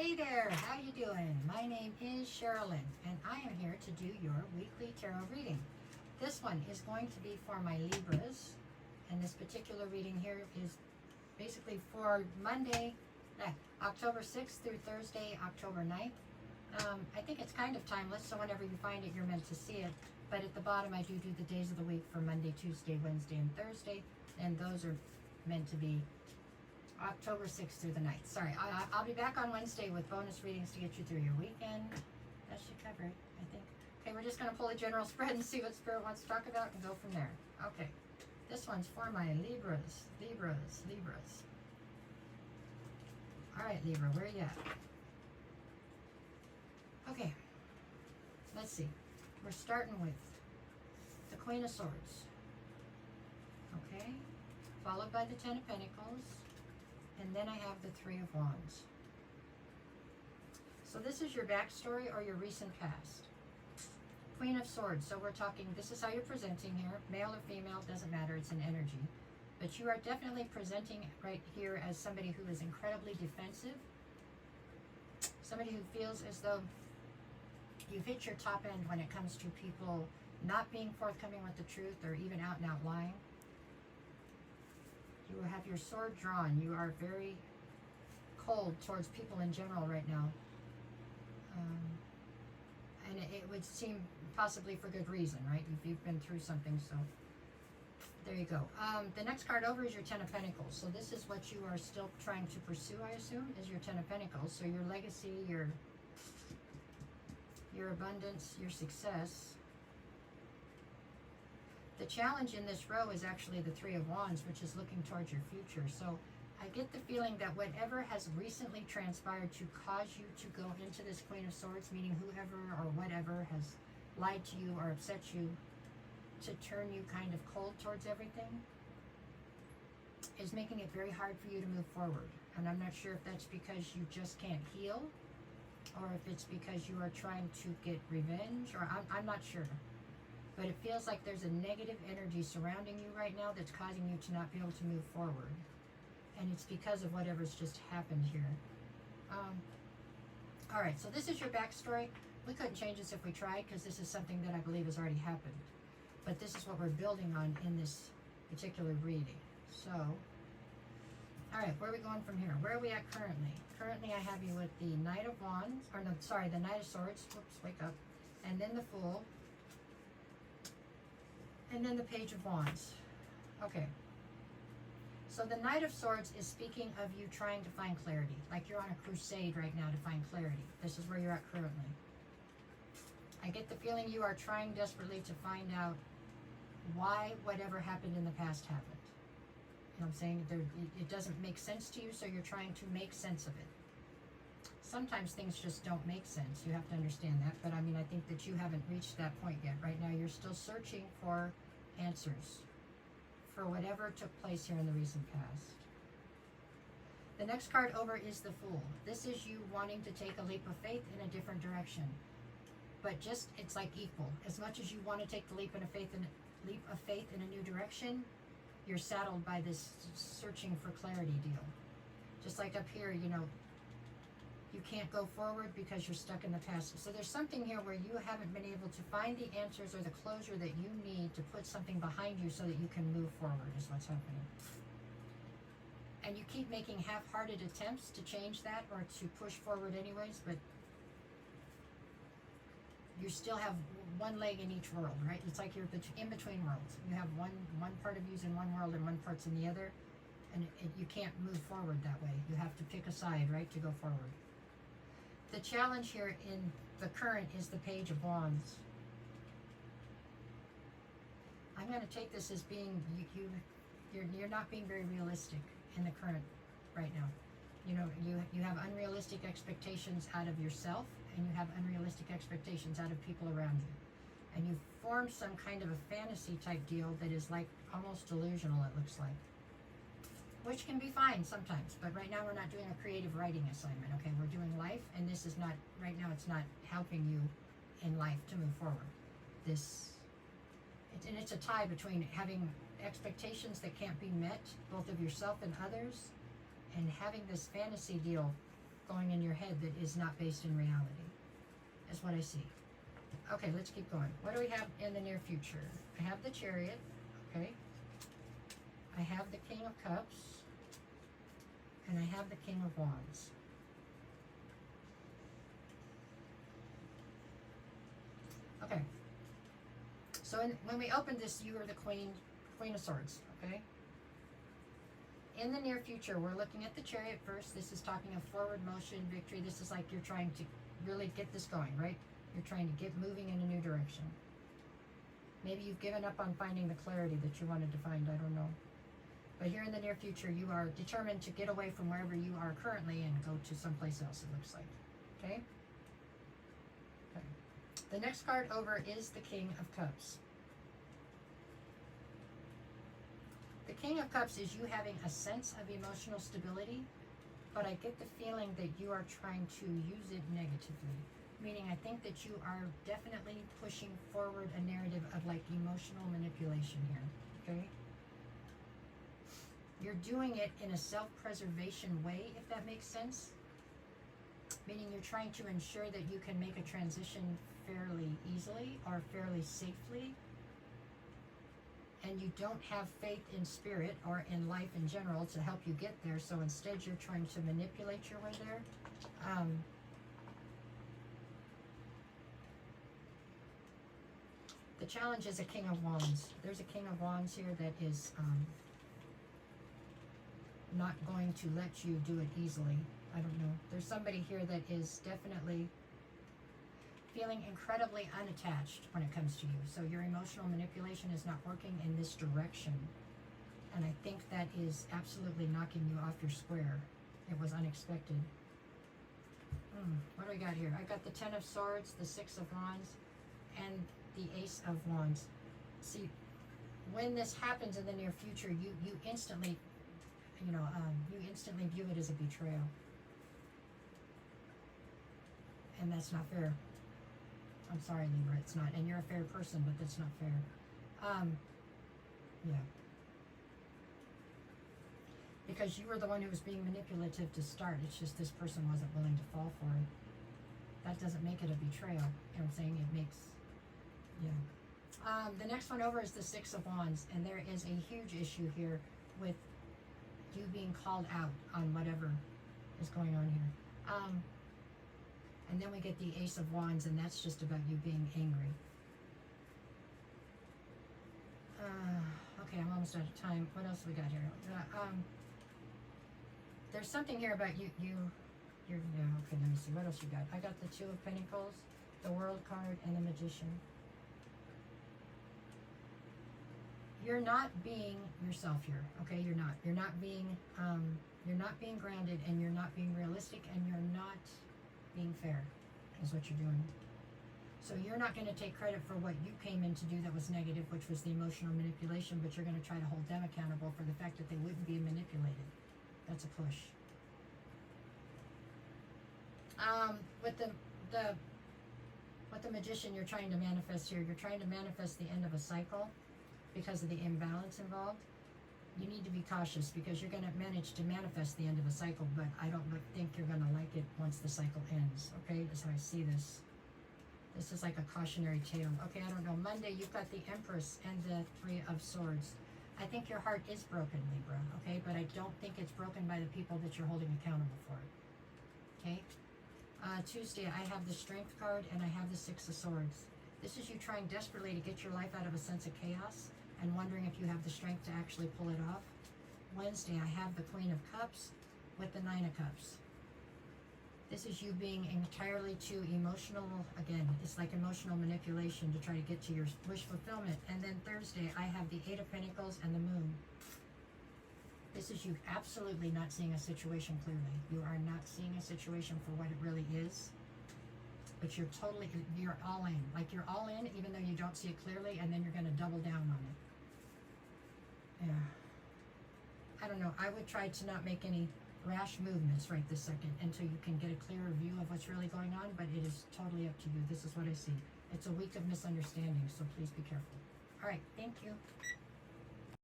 Hey there, how you doing? My name is Sherilyn, and I am here to do your weekly tarot reading. This one is going to be for my Libras, and this particular reading here is basically for Monday, October 6th through Thursday, October 9th. I think it's kind of timeless, so whenever you find it, you're meant to see it. But at the bottom, I do the days of the week for Monday, Tuesday, Wednesday, and Thursday, and those are meant to be October 6th through the 9th. Sorry, I'll be back on Wednesday with bonus readings to get you through your weekend. That should cover it, I think. Okay, we're just going to pull a general spread and see what Spirit wants to talk about and go from there. Okay, this one's for my Libras. All right, Libra, where you at? Okay, let's see. We're starting with the Queen of Swords. Okay, followed by the Ten of Pentacles. And then I have the Three of Wands. So this is your backstory or your recent past. Queen of Swords. So we're talking, this is how you're presenting here. Male or female, doesn't matter. It's an energy. But you are definitely presenting right here as somebody who is incredibly defensive. Somebody who feels as though you've hit your top end when it comes to people not being forthcoming with the truth or even out and out lying. You have your sword drawn. You are very cold towards people in general right now. And it would seem possibly for good reason, right? You've been through something, so there you go. The next card over is your Ten of Pentacles. So this is what you are still trying to pursue, I assume, is your Ten of Pentacles. So your legacy, your abundance, your success. The challenge in this row is actually the Three of Wands, which is looking towards your future. So I get the feeling that whatever has recently transpired to cause you to go into this Queen of Swords, meaning whoever or whatever has lied to you or upset you to turn you kind of cold towards everything, is making it very hard for you to move forward. And I'm not sure if that's because you just can't heal, or if it's because you are trying to get revenge, or I'm not sure. But it feels like there's a negative energy surrounding you right now that's causing you to not be able to move forward. And it's because of whatever's just happened here. All right, so this is your backstory. We couldn't change this if we tried, because this is something that I believe has already happened. But this is what we're building on in this particular reading. So, all right, where are we going from here? Where are we at currently? Currently, I have you with the Knight of Wands, or no, sorry, the Knight of Swords. Whoops, wake up. And then the Fool. And then the Page of Wands. Okay. So the Knight of Swords is speaking of you trying to find clarity. Like you're on a crusade right now to find clarity. This is where you're at currently. I get the feeling you are trying desperately to find out why whatever happened in the past happened. You know what I'm saying? It doesn't make sense to you, so you're trying to make sense of it. Sometimes things just don't make sense. You have to understand that. But I mean, I think that you haven't reached that point yet. Right now, you're still searching for answers for whatever took place here in the recent past. The next card over is the Fool. This is you wanting to take a leap of faith in a different direction. But just, it's like equal. As much as you want to take the leap of faith in a new direction, you're saddled by this searching for clarity deal. Just like up here, you know, you can't go forward because you're stuck in the past. So there's something here where you haven't been able to find the answers or the closure that you need to put something behind you so that you can move forward, is what's happening. And you keep making half-hearted attempts to change that or to push forward anyways, but you still have one leg in each world, right? It's like you're in between worlds. You have one part of you's in one world and one part's in the other, and you can't move forward that way. You have to pick a side, right, to go forward. The challenge here in the current is the Page of Wands. I'm going to take this as being you're not being very realistic in the current right now. You know, you have unrealistic expectations out of yourself, and you have unrealistic expectations out of people around you. And you form some kind of a fantasy type deal that is like almost delusional, it looks like. Which can be fine sometimes, but right now we're not doing a creative writing assignment, okay? We're doing life, and this is not, right now it's not helping you in life to move forward. And it's a tie between having expectations that can't be met, both of yourself and others, and having this fantasy deal going in your head that is not based in reality. That's what I see. Okay, let's keep going. What do we have in the near future? I have the Chariot, okay? I have the King of Cups, and I have the King of Wands. Okay. So when we opened this, you were the Queen of Swords, okay? In the near future, we're looking at the Chariot first. This is talking of forward motion, victory. This is like you're trying to really get this going, right? You're trying to get moving in a new direction. Maybe you've given up on finding the clarity that you wanted to find, I don't know. But here in the near future, you are determined to get away from wherever you are currently and go to someplace else, it looks like, okay? Okay. The next card over is the King of Cups. The King of Cups is you having a sense of emotional stability, but I get the feeling that you are trying to use it negatively. Meaning I think that you are definitely pushing forward a narrative of like emotional manipulation here, okay? You're doing it in a self-preservation way, if that makes sense. Meaning you're trying to ensure that you can make a transition fairly easily or fairly safely. And you don't have faith in spirit or in life in general to help you get there. So instead you're trying to manipulate your way there. The challenge is a King of Wands. There's a King of Wands here that is not going to let you do it easily. I don't know. There's somebody here that is definitely feeling incredibly unattached when it comes to you. So your emotional manipulation is not working in this direction. And I think that is absolutely knocking you off your square. It was unexpected. What do we got here? I got the Ten of Swords, the Six of Wands, and the Ace of Wands. See, when this happens in the near future, you instantly, you instantly view it as a betrayal. And that's not fair. I'm sorry, Libra, it's not. And you're a fair person, but that's not fair. Yeah. Because you were the one who was being manipulative to start. It's just this person wasn't willing to fall for it. That doesn't make it a betrayal. You know what I'm saying? It makes, yeah. The next one over is the Six of Wands. And there is a huge issue here with you being called out on whatever is going on here. And then we get the Ace of Wands, and that's just about you being angry. Okay, I'm almost out of time. What else we got here? There's something here about you're, yeah, okay, let me see. What else you got? I got the Two of Pentacles, the World card, and the Magician. You're not being yourself here, okay? You're not. You're not being grounded, and you're not being realistic, and you're not being fair, is what you're doing. So you're not going to take credit for what you came in to do that was negative, which was the emotional manipulation, but you're going to try to hold them accountable for the fact that they wouldn't be manipulated. That's a push. With the Magician, you're trying to manifest here. You're trying to manifest the end of a cycle because of the imbalance involved. You need to be cautious because you're going to manage to manifest the end of a cycle, but I don't think you're going to like it once the cycle ends, okay? That's how I see this. This is like a cautionary tale. Okay, I don't know. Monday, you've got the Empress and the Three of Swords. I think your heart is broken, Libra, okay? But I don't think it's broken by the people that you're holding accountable for it, okay? Tuesday, I have the Strength card and I have the Six of Swords. This is you trying desperately to get your life out of a sense of chaos and wondering if you have the strength to actually pull it off. Wednesday, I have the Queen of Cups with the Nine of Cups. This is you being entirely too emotional. Again, it's like emotional manipulation to try to get to your wish fulfillment. And then Thursday, I have the Eight of Pentacles and the Moon. This is you absolutely not seeing a situation clearly. You are not seeing a situation for what it really is. But you're all in. Like you're all in even though you don't see it clearly, and then you're going to double down on it. Yeah. I don't know. I would try to not make any rash movements right this second until you can get a clearer view of what's really going on, but it is totally up to you. This is what I see. It's a week of misunderstandings, so please be careful. All right. Thank you.